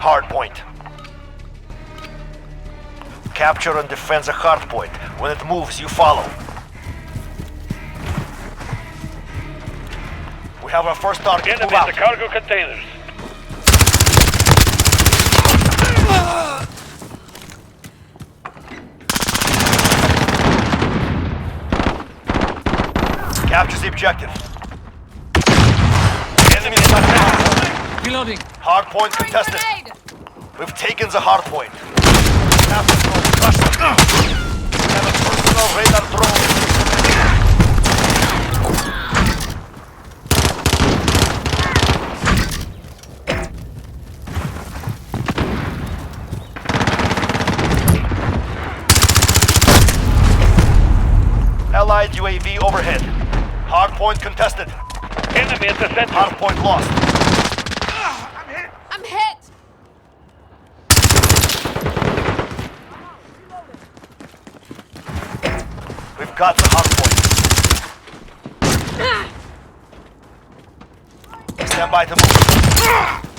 hard point. Capture and defend the hard point. When it moves, you follow. We have our first target. Enemy Move at out. the cargo containers. Capture the objective. Enemy is not down. Reloading. Hard point contested. We've taken the hard point. Capture drone crushed them. We have a personal radar drone. Allied UAV overhead. Hard point contested. Enemy at the center. Hard point lost. I'm hit! We've got the hard point. Stand by to move.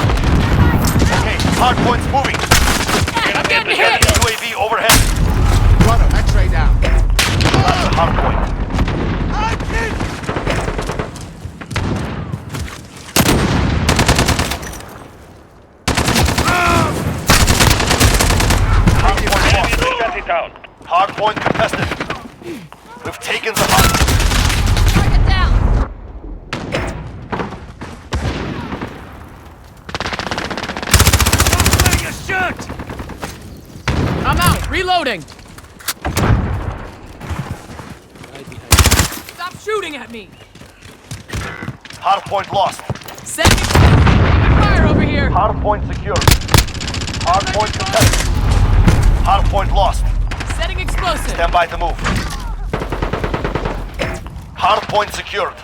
Okay, hard point's moving. Enemy at the hit. center. UAV overhead. Brother, X-ray down. That's the hard point. Hard point Enemy lost. at the shanty town. Hard point contested. We've taken the hard point. Target down! I'm out. Reloading. Stop shooting at me. Hard point lost. Setting fire over here. Hard point secured. Hard point contested. Hard point lost. Setting explosive. Stand by to move. Hard point secured.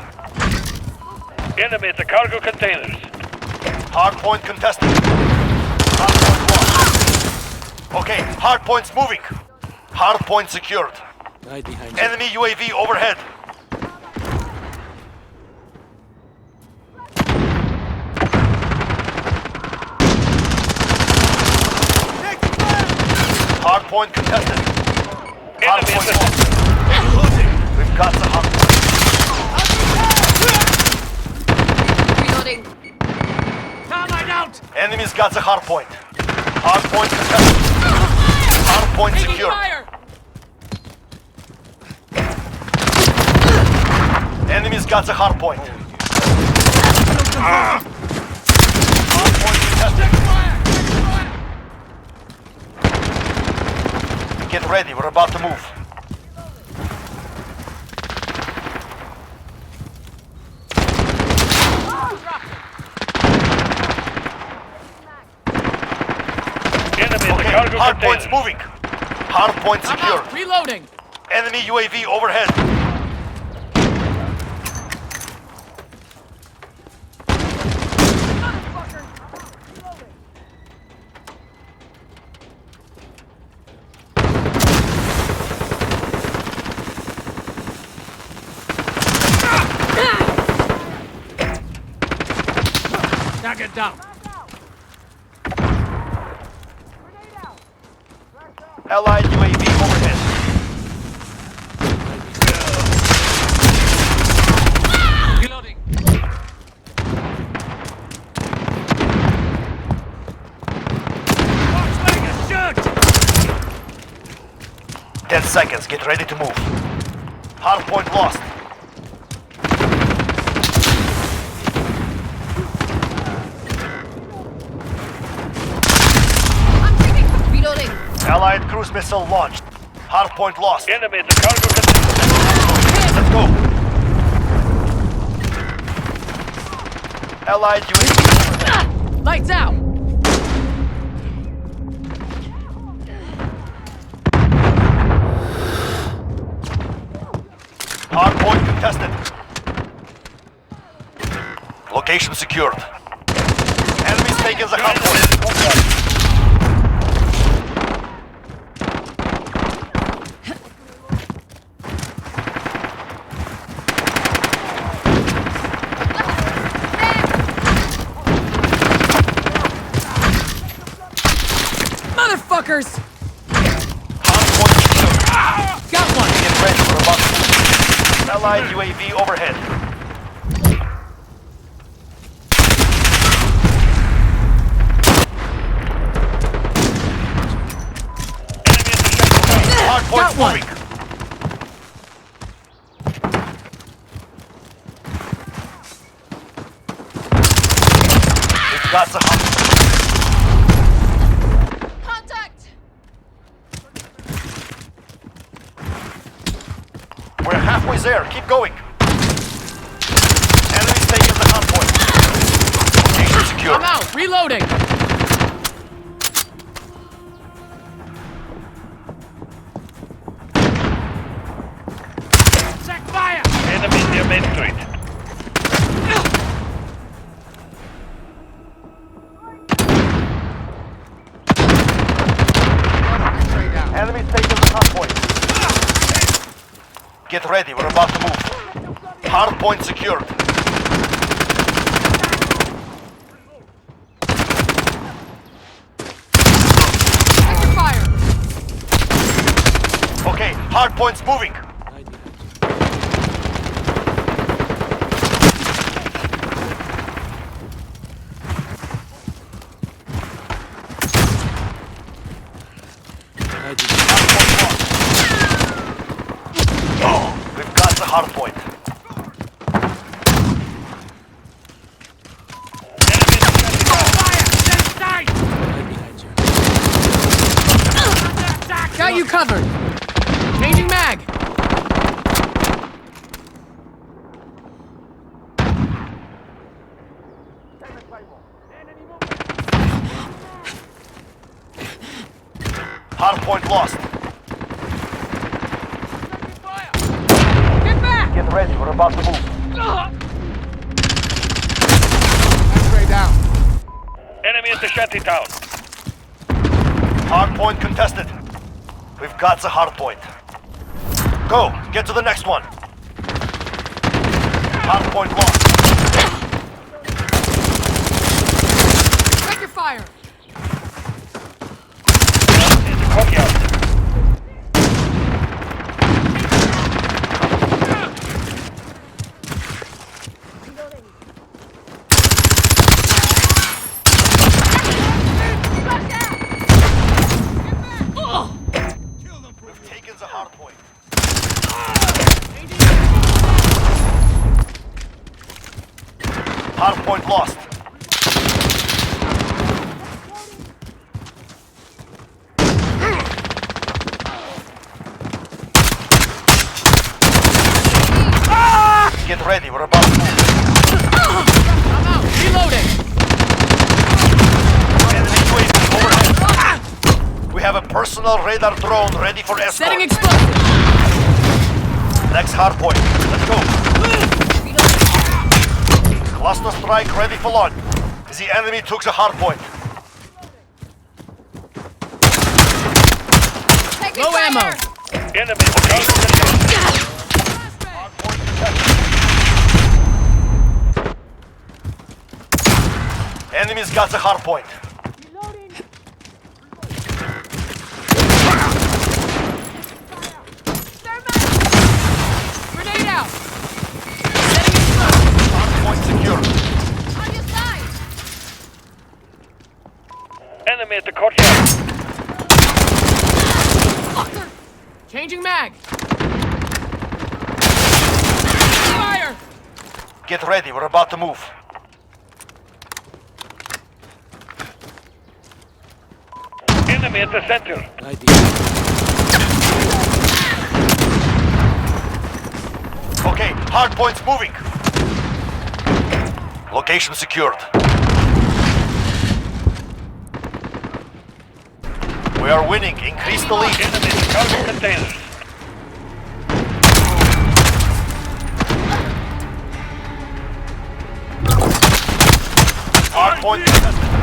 Enemy at the cargo containers. Hard point contested. Hard point lost. Okay, hard point's moving. Hard point secured. Right behind Enemy UAV overhead. Hard point contested. Hard Enemy at point the lost. We've got the hard point. Reloading. Termite out. Enemy's got the hard point. Hard point contested. Hard point Taking secured. fire. Enemy's got the hard point. Hard point contested. Get ready, we're about to move. Enemy at the Okay, cargo hard point's containers. moving. Hard point I'm secured. out. Reloading. Enemy UAV overhead. Target down. Allied UAV overhead. Reloading. Watch a shot. 10 seconds, get ready to move. Hard point lost. I'm taking. Reloading. Allied cruise missile launched. Hard point lost. Enemy at the cargo containers. Let's go. Allied UAV overhead. Lights out. Hard point contested. Location secured. Enemies taking the hard point. Motherfuckers! Hardpoint secured. Got one! Get ready for a bus. Allied UAV overhead. Hardpoint Got one. moving. We've got the hardpoint. Contact! We're halfway there. Keep going. Enemy's taking the hardpoint. Location secure. I'm out! Reloading! Check fire! Enemy near Main Street. X-ray down. Enemy's taking the hardpoint. Get ready. We're about to move. Hardpoint secured. Check your fire! Okay, hardpoint's moving. We've got the hardpoint. Fire! Stand tight! Attack! Got you covered! Changing mag! Hardpoint lost. Get back! Get ready. We're about to move. X-ray down. Enemy at the shanty town. Hardpoint contested. We've got the hardpoint. Go. Get to the next one. Hardpoint lost. Check your fire! In the courtyard. We've taken the hardpoint. Hardpoint lost. Get ready. We're about to move. I'm out! Reloading! Enemy UAV overhead. We have a personal radar drone ready for escort. Setting explosive! Next hardpoint. Let's go. Cluster strike ready for launch. The enemy took the hardpoint. Taking Low fire! ammo! Enemy at the cargo container. Hardpoint detected. Enemy's got the hardpoint. Grenade out! Setting explosive! Hardpoint secured. On your side! Enemy at the courtyard. Changing mag! Fire! Get ready. We're about to move. Enemy at the center. Okay, hardpoint's moving. Location secured. We are winning. Increase the lead. Enemy at the cargo containers. Hardpoint contested.